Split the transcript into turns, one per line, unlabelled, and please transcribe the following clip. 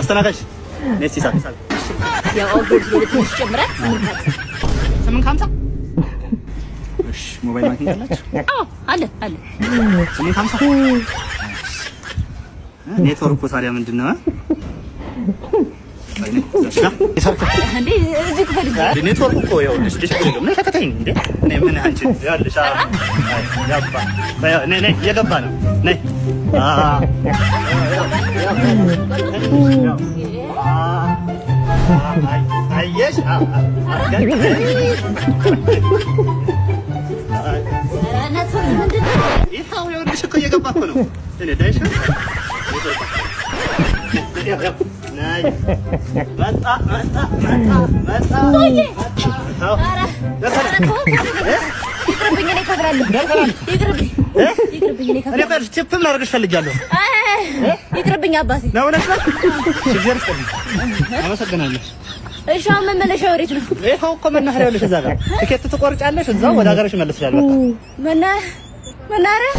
አስተናጋጅ ነስ ይሳብ
ያው ኦርደር ለትንሽ ጨምራት
850 እሺ ሞባይል ባንኪንግ አላችሁ?
አዎ አለ
850 ኔትወርኩ ታዲያ ምንድነው?
እንዴ እዚህ ክፈልኝ
ኔትወርክ እኮ ይኸውልሽ ምን ተከታተኝ እንዴ እኔ ምን አንቺ ያለሽ ያባ ነይ የገባ ነው ነይ አየሽ ይኸው ይኸውልሽ እኮ እየገባ እኮ ነው እኔ ዳይሽ ናይ መጣ
ይቅርብኝ እኔ እከፍላለሁ ይቅርብኝ እኔ እከፍላለሁ
ቲፕም ላደርግሽ ፈልጊያለሁ
ይቅርብኝ አባቴ
ነው እውነት ነው ችግር የለም አመሰግናለሁ
እሺ አሁን መመለሻው ወዴት ነው
ይኸው እኮ መናኸሪያው ልሽ እዛ ጋር ትኬት ትቆርጫለሽ እዛው ወደ ሀገርሽ መልስሻል በቃ
መናኸሪያ